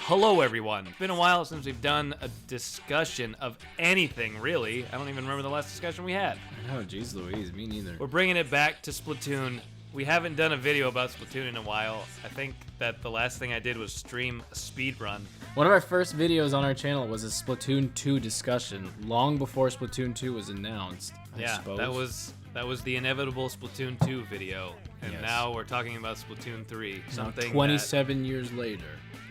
Hello, everyone. It's been a while since we've done a discussion of anything, really. I don't even remember the last discussion we had. Oh, geez Louise, me neither. We're bringing it back to Splatoon. We haven't done a video about Splatoon in a while. I think that the last thing I did was stream a speedrun. One of our first videos on our channel was a Splatoon 2 discussion, long before Splatoon 2 was announced, I suppose. That was the inevitable Splatoon 2 video. And Yes. Now we're talking about Splatoon 3. Something 27 years later.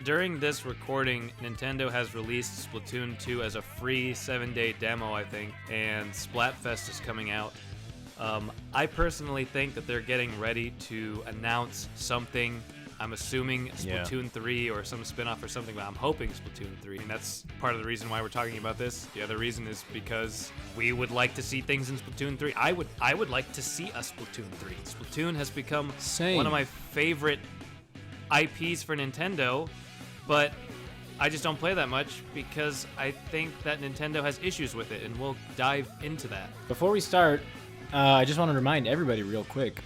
During this recording, Nintendo has released Splatoon 2 as a free 7-day demo, I think, and Splatfest is coming out. I personally think that they're getting ready to announce something. I'm assuming Splatoon 3 or some spin-off or something, but I'm hoping Splatoon 3. And that's part of the reason why we're talking about this. The other reason is because we would like to see things in Splatoon 3. I would like to see a Splatoon 3. Splatoon has become one of my favorite IPs for Nintendo, but I just don't play that much because I think that Nintendo has issues with it, and we'll dive into that. Before we start, I just want to remind everybody real quick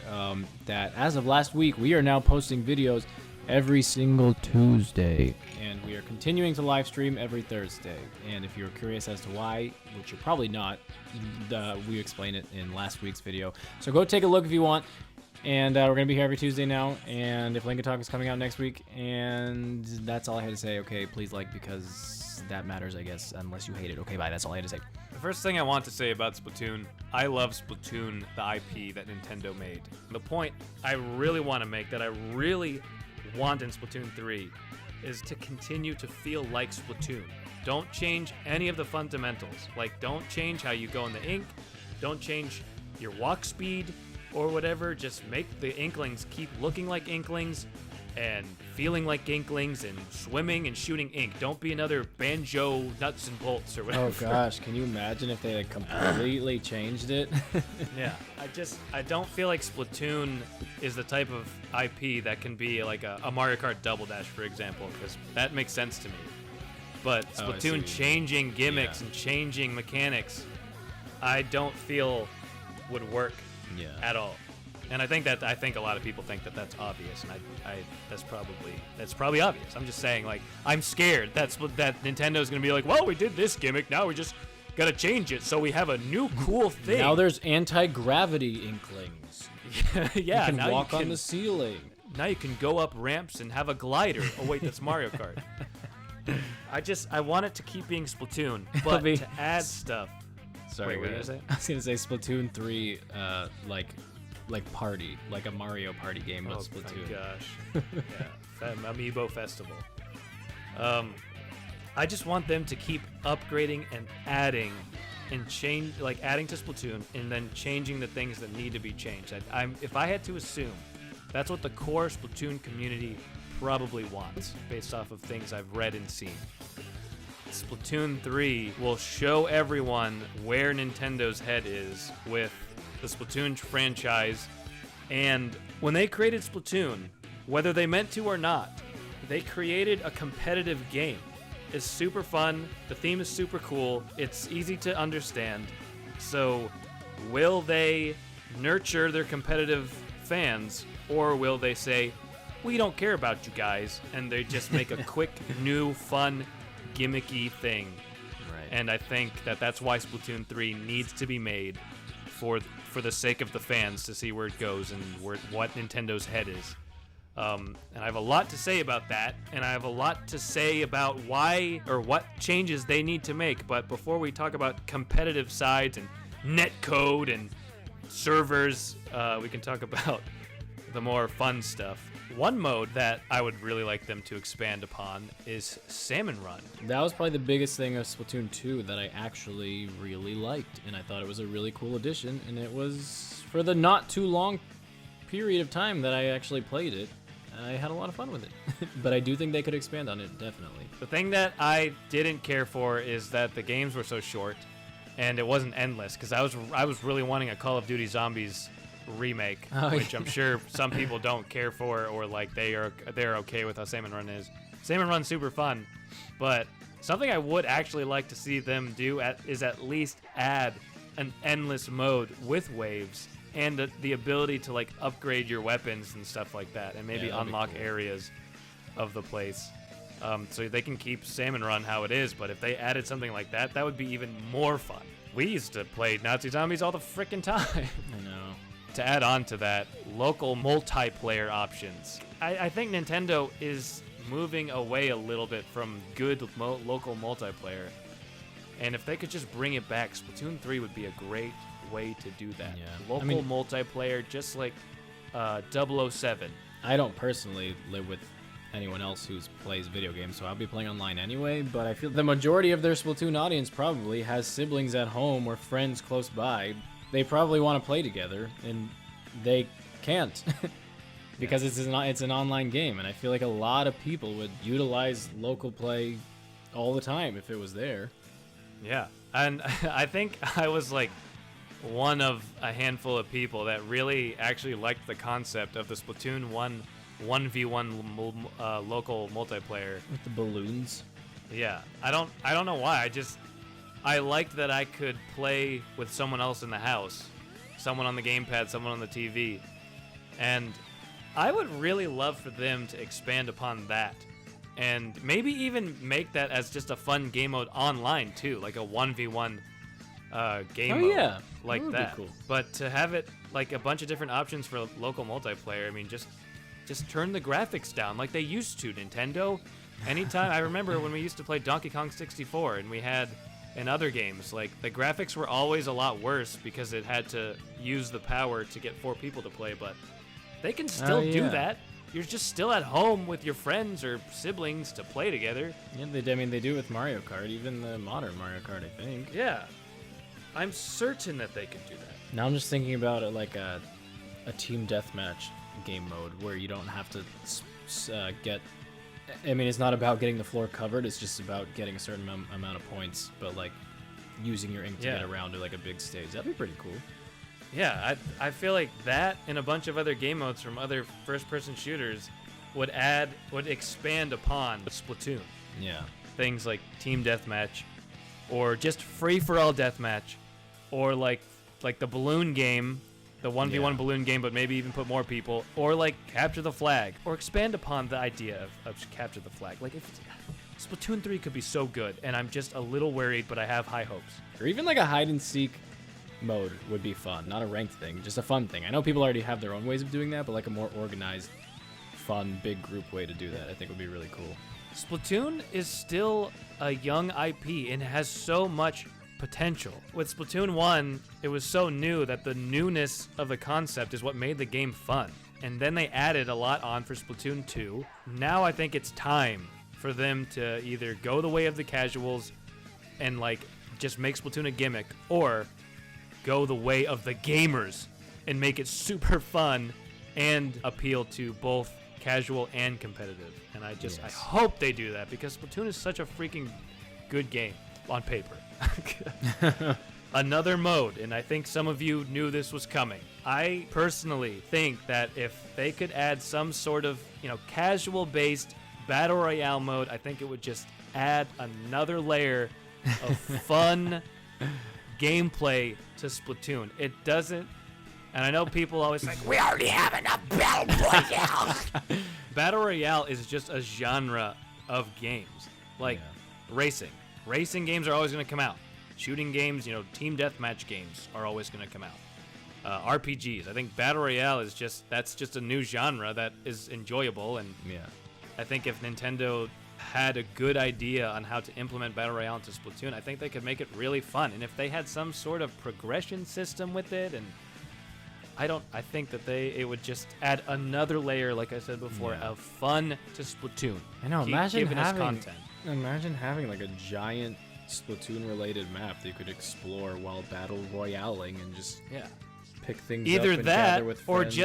that as of last week, we are now posting videos every single Tuesday, and we are continuing to live stream every Thursday. And if you're curious as to why, which you're probably not, we explained it in last week's video. So go take a look if you want. And we're going to be here every Tuesday now, and if Lincoln Talk is coming out next week, and that's all I had to say. Okay, please like, because that matters, I guess, unless you hate it. Okay, bye, that's all I had to say. The first thing I want to say about Splatoon, I love Splatoon, the IP that Nintendo made. The point I really want to make, that I really want in Splatoon 3, is to continue to feel like Splatoon. Don't change any of the fundamentals. Like, don't change how you go in the ink, don't change your walk speed, or whatever. Just make the Inklings keep looking like Inklings and feeling like Inklings and swimming and shooting ink. Don't be another Banjo Nuts and Bolts or whatever. Oh gosh, can you imagine if they had completely changed it? Yeah, I don't feel like Splatoon is the type of IP that can be like a Mario Kart Double Dash, for example, because that makes sense to me. But Splatoon changing gimmicks and changing mechanics, I don't feel would work at all. And I think a lot of people think that that's obvious, and that's probably obvious. I'm just saying, like, I'm scared that Nintendo's gonna be like, well, we did this gimmick, now we just gotta change it so we have a new cool thing. Now there's anti-gravity Inklings. Yeah, you can walk on the ceiling. Now you can go up ramps and have a glider. Oh wait, that's Mario Kart. I want it to keep being Splatoon, but to add stuff. Sorry, wait, what did you say? I was gonna say Splatoon 3, like party, like a Mario Party game, but Splatoon. Oh my gosh, yeah, Amiibo Festival. I just want them to keep upgrading and adding, and adding to Splatoon, and then changing the things that need to be changed. If I had to assume, that's what the core Splatoon community probably wants, based off of things I've read and seen. Splatoon 3 will show everyone where Nintendo's head is with the Splatoon franchise. And when they created Splatoon, whether they meant to or not, they created a competitive game. It's super fun. The theme is super cool. It's easy to understand. So will they nurture their competitive fans, or will they say, we don't care about you guys, and they just make a quick, new, fun, gimmicky thing? Right. And I think that's why Splatoon 3 needs to be made for the sake of the fans, to see where it goes and what Nintendo's head is. And I have a lot to say about that, and I have a lot to say about why or what changes they need to make. But before we talk about competitive sides and netcode and servers, we can talk about the more fun stuff. One mode that I would really like them to expand upon is Salmon Run. That was probably the biggest thing of Splatoon 2 that I actually really liked, and I thought it was a really cool addition, and it was for the not too long period of time that I actually played it. I had a lot of fun with it, but I do think they could expand on it, definitely. The thing that I didn't care for is that the games were so short, and it wasn't endless, because I was really wanting a Call of Duty Zombies remake, which I'm sure some people don't care for, or like they're okay with how Salmon Run is. Salmon Run's super fun, but something I would actually like to see them do is at least add an endless mode with waves and the ability to like upgrade your weapons and stuff like that, and maybe unlock areas of the place. So they can keep Salmon Run how it is, but if they added something like that, that would be even more fun. We used to play Nazi Zombies all the frickin' time. I know. To add on to that, local multiplayer options. I think Nintendo is moving away a little bit from good local multiplayer. And if they could just bring it back, Splatoon 3 would be a great way to do that. Yeah. Local multiplayer, just like 007. I don't personally live with anyone else who plays video games, so I'll be playing online anyway, but I feel the majority of their Splatoon audience probably has siblings at home or friends close by. They probably want to play together, and they can't because it's an online game, and I feel like a lot of people would utilize local play all the time if it was there. Yeah, and I think I was like one of a handful of people that really actually liked the concept of the Splatoon 1v1 local multiplayer With the balloons. Yeah, I don't know why. I liked that I could play with someone else in the house, someone on the gamepad, someone on the TV, and I would really love for them to expand upon that, and maybe even make that as just a fun game mode online too, like a 1v1 game mode. Yeah, like that would that. be cool. But to have it like a bunch of different options for local multiplayer, I mean, just turn the graphics down like they used to, Nintendo. Anytime I remember when we used to play Donkey Kong 64 and we had in other games, like the graphics were always a lot worse because it had to use the power to get 4 people to play, but they can still do that. You're just still at home with your friends or siblings to play together. Yeah, they do it with Mario Kart, even the modern Mario Kart, I think. Yeah. I'm certain that they can do that. Now I'm just thinking about it like a team deathmatch game mode where you don't have to get. I mean, it's not about getting the floor covered. It's just about getting a certain amount of points, but like using your ink to get around to like a big stage. That'd be pretty cool. Yeah, I feel like that and a bunch of other game modes from other first-person shooters would expand upon Splatoon. Yeah. Things like team deathmatch, or just free-for-all deathmatch, or like the balloon game, the 1v1 balloon game, but maybe even put more people, or like capture the flag, or expand upon the idea of capture the flag. Like if Splatoon 3 could be so good, and I'm just a little worried, but I have high hopes. Or even like a hide and seek mode would be fun. Not a ranked thing, just a fun thing. I know people already have their own ways of doing that, but like a more organized, fun, big group way to do that, I think would be really cool. Splatoon is still a young IP and has so much potential. With Splatoon 1, it was so new that the newness of the concept is what made the game fun. And then they added a lot on for Splatoon 2. Now I think it's time for them to either go the way of the casuals and like just make Splatoon a gimmick, or go the way of the gamers and make it super fun and appeal to both casual and competitive. And I hope they do that, because Splatoon is such a freaking good game on paper. Another mode, and I think some of you knew this was coming. I personally think that if they could add some sort of, casual based battle royale mode, I think it would just add another layer of fun gameplay to Splatoon. It doesn't, and I know people always like, we already have enough battle royale. Battle royale is just a genre of games, like racing. Racing games are always going to come out. Shooting games, team deathmatch games are always going to come out. RPGs. I think battle royale is that's just a new genre that is enjoyable, and I think if Nintendo had a good idea on how to implement battle royale into Splatoon, I think they could make it really fun. And if they had some sort of progression system with it, and I think that it would just add another layer, like I said before, of fun to Splatoon. I know. Imagine having like a giant Splatoon related map that you could explore while battle royaling and just pick things either up and that gather with or friends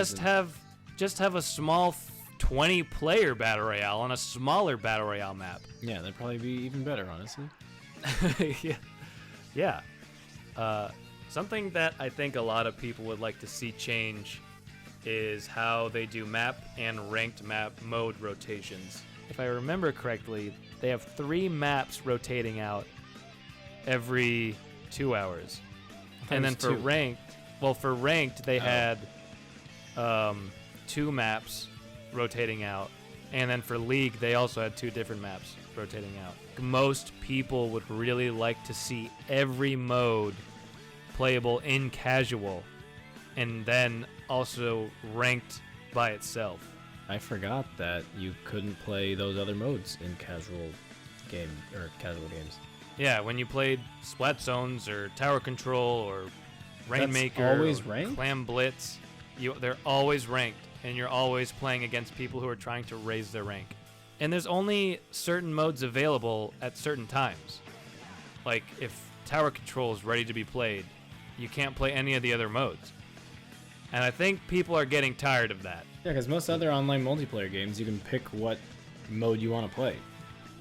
just have a small 20 player battle royale on a smaller battle royale map. Yeah, that'd probably be even better, honestly. Yeah. Something that I think a lot of people would like to see change is how they do map and ranked map mode rotations. If I remember correctly, they have 3 maps rotating out every 2 hours. And then for ranked, they had 2 maps rotating out And then for League, they also had 2 different maps rotating out. Most people would really like to see every mode playable in casual and then also ranked by itself. I forgot that you couldn't play those other modes in casual games. Yeah, when you played Splat Zones or Tower Control or Rainmaker That's always or ranked? Clam Blitz, they're always ranked, and you're always playing against people who are trying to raise their rank. And there's only certain modes available at certain times. Like, if Tower Control is ready to be played, you can't play any of the other modes. And I think people are getting tired of that. Yeah, because most other online multiplayer games, you can pick what mode you want to play.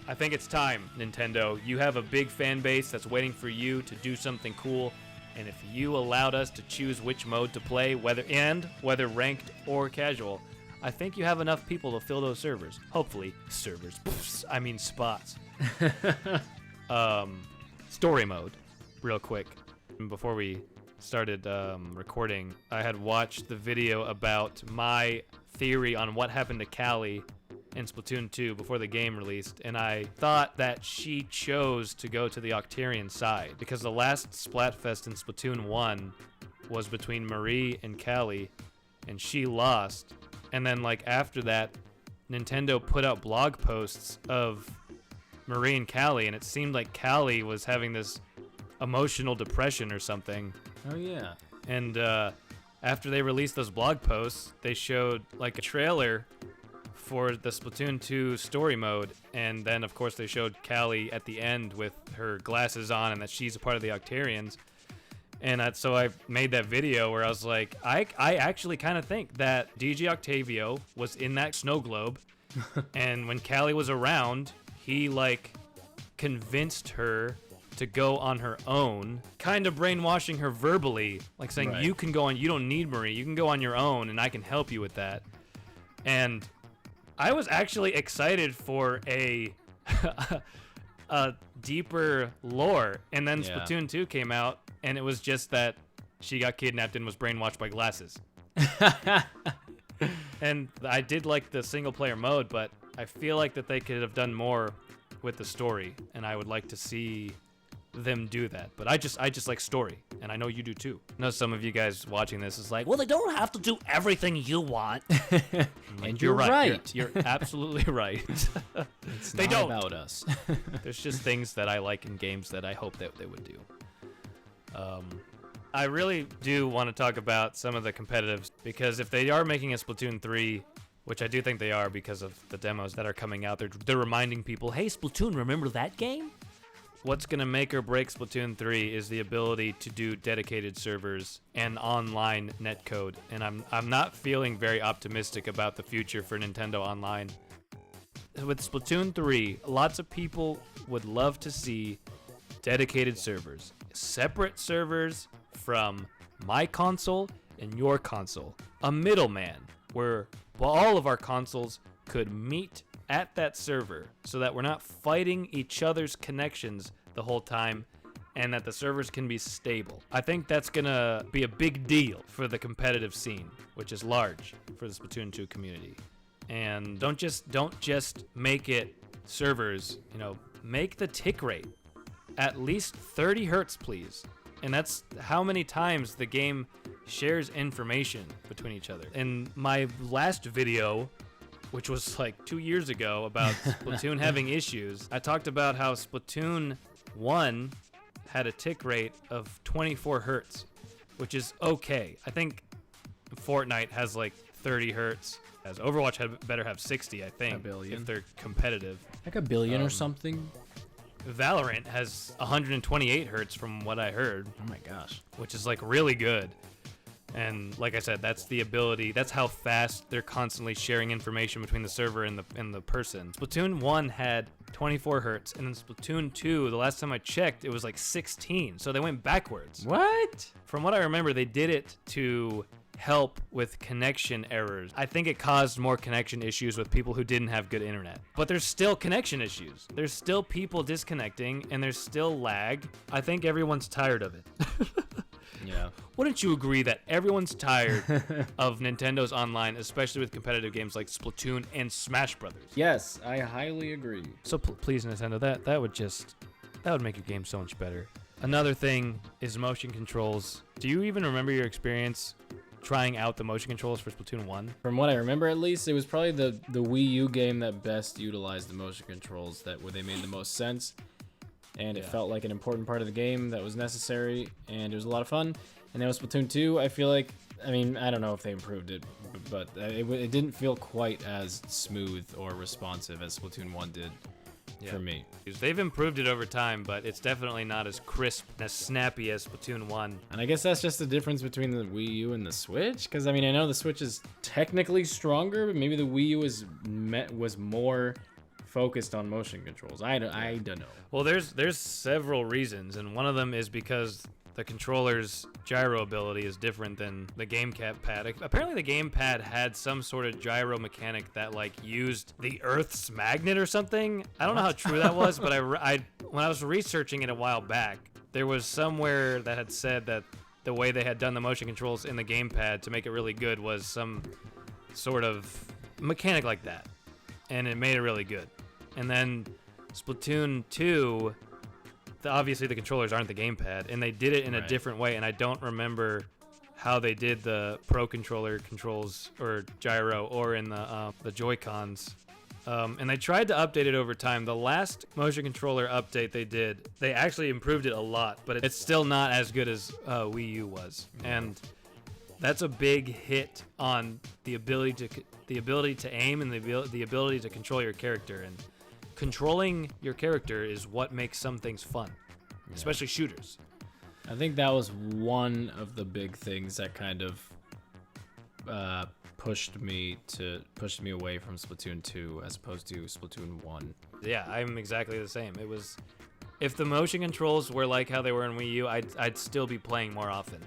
I think it's time, Nintendo. You have a big fan base that's waiting for you to do something cool. And if you allowed us to choose which mode to play, whether ranked or casual, I think you have enough people to fill those servers. Hopefully, servers. I mean spots. Story mode, real quick. Before we started recording, I had watched the video about my theory on what happened to Callie in Splatoon 2 before the game released, and I thought that she chose to go to the Octarian side because the last Splatfest in Splatoon 1 was between Marie and Callie, and she lost. And then, like, after that, Nintendo put out blog posts of Marie and Callie, and it seemed like Callie was having this emotional depression or something. Oh, yeah. And after they released those blog posts, they showed, like, a trailer for the Splatoon 2 story mode, and then of course they showed Callie at the end with her glasses on and that she's a part of the Octarians. And so I made that video where I was like, I actually kind of think that DJ Octavio was in that snow globe, and when Callie was around, he like convinced her to go on her own, kind of brainwashing her verbally, like saying, Right. You can go on, you don't need Marie, you can go on your own and I can help you with that. And I was actually excited for a deeper lore, and then Yeah. Splatoon 2 came out, and it was just that she got kidnapped and was brainwashed by glasses. And I did like the single-player mode, but I feel like that they could have done more with the story, and I would like to see them do that. But I just like story, and I know you do too. I know some of you guys watching this is like, well, they don't have to do everything you want. And you're right. You're absolutely right. It's They not don't. about us. There's just things that I like in games that I hope that they would do. I really do want to talk about some of the competitives, because if they are making a Splatoon 3, which I do think they are because of the demos that are coming out, they're reminding people, hey, Splatoon, remember that game? What's going to make or break Splatoon 3 is the ability to do dedicated servers and online netcode, and I'm not feeling very optimistic about the future for Nintendo Online. With Splatoon 3, lots of people would love to see dedicated servers. Separate servers from my console and your console. A middleman where all of our consoles could meet at that server so that we're not fighting each other's connections the whole time, and that the servers can be stable. I think that's gonna be a big deal for the competitive scene, which is large for the Splatoon 2 community. And don't just make it servers, make the tick rate at least 30 hertz, please. And that's how many times the game shares information between each other. In my last video, which was like 2 years ago, about Splatoon having issues, I talked about how Splatoon 1 had a tick rate of 24 hertz, which is okay. I think Fortnite has like 30 hertz. As Overwatch better have 60, I think, A billion. if they're competitive. Like a billion or something. Valorant has 128 hertz from what I heard, Oh my gosh. which is like really good. And like I said, that's the ability. That's how fast they're constantly sharing information between the server and the person. Splatoon 1 had 24 hertz, and then Splatoon 2, the last time I checked, it was like 16. So they went backwards. What? From what I remember, they did it to help with connection errors. I think it caused more connection issues with people who didn't have good internet. But there's still connection issues. There's still people disconnecting, and there's still lag. I think everyone's tired of it. Yeah. Wouldn't you agree that everyone's tired of Nintendo's online, especially with competitive games like Splatoon and Smash Brothers? Yes, I highly agree. So please, Nintendo, that would make your game so much better. Another thing is motion controls. Do you even remember your experience trying out the motion controls for Splatoon 1? From what I remember, at least, it was probably the Wii U game that best utilized the motion controls, where they made the most sense. And it felt like an important part of the game that was necessary, and it was a lot of fun. And then with Splatoon 2, I feel like, I don't know if they improved it, but it didn't feel quite as smooth or responsive as Splatoon 1 did for me. They've improved it over time, but it's definitely not as crisp and as snappy as Splatoon 1. And I guess that's just the difference between the Wii U and the Switch, because I know the Switch is technically stronger, but maybe the Wii U was more focused on motion controls. I don't know. Well, there's several reasons, and one of them is because the controller's gyro ability is different than the gamepad. Apparently the gamepad had some sort of gyro mechanic that like used the Earth's magnet or something. I don't know how true that was, but when I was researching it a while back, there was somewhere that had said that the way they had done the motion controls in the gamepad to make it really good was some sort of mechanic like that, and it made it really good. And then Splatoon 2, obviously the controllers aren't the gamepad, and they did it in a different way, and I don't remember how they did the Pro Controller controls or gyro or in the Joy-Cons. And they tried to update it over time. The last motion controller update they did, they actually improved it a lot, but it's still not as good as Wii U was. And that's a big hit on the ability to aim and the ability to control your character. And controlling your character is what makes some things fun, especially shooters. I think that was one of the big things that kind of pushed me away from Splatoon 2 as opposed to Splatoon 1. Yeah, I'm exactly the same. It was, if the motion controls were like how they were in Wii U, I'd still be playing more often.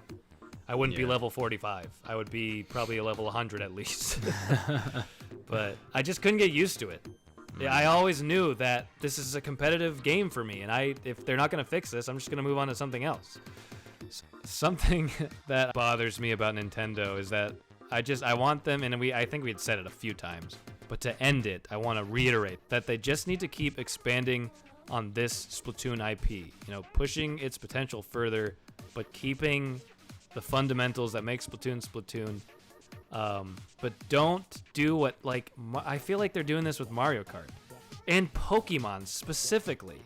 I wouldn't be level 45. I would be probably a level 100 at least. But I just couldn't get used to it. Yeah, I always knew that this is a competitive game for me, and if they're not going to fix this, I'm just going to move on to something else. Something that bothers me about Nintendo is that I want them, and I think we had said it a few times, but to end it, I want to reiterate that they just need to keep expanding on this Splatoon IP, pushing its potential further, but keeping the fundamentals that make Splatoon. But don't do what, I feel like they're doing this with Mario Kart and Pokemon specifically,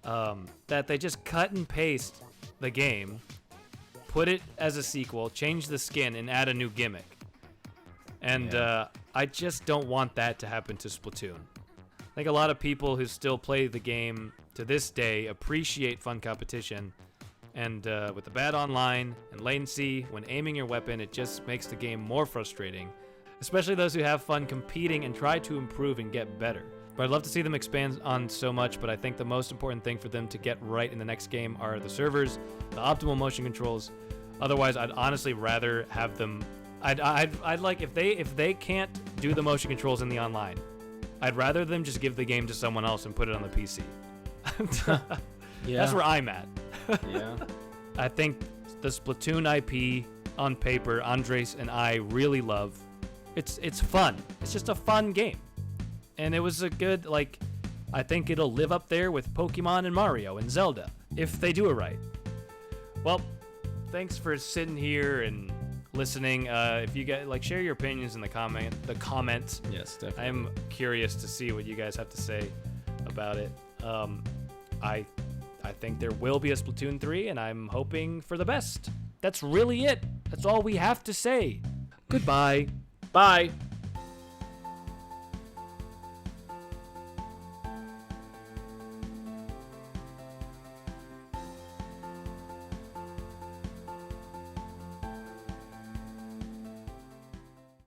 that they just cut and paste the game, put it as a sequel, change the skin, and add a new gimmick. And I just don't want that to happen to Splatoon. I think a lot of people who still play the game to this day appreciate fun competition. And with the bad online and latency, when aiming your weapon, it just makes the game more frustrating, especially those who have fun competing and try to improve and get better. But I'd love to see them expand on so much, but I think the most important thing for them to get right in the next game are the servers, the optimal motion controls. Otherwise, I'd honestly rather have them... I'd like, if they can't do the motion controls in the online, I'd rather them just give the game to someone else and put it on the PC. That's where I'm at. Yeah. I think the Splatoon IP on paper, Andres and I really love. It's fun. It's just a fun game. And it was a good, I think it'll live up there with Pokemon and Mario and Zelda if they do it right. Well, thanks for sitting here and listening. If you guys share your opinions in the comments. Yes, definitely. I'm curious to see what you guys have to say about it. I think there will be a Splatoon 3, and I'm hoping for the best. That's really it. That's all we have to say. Goodbye. Bye.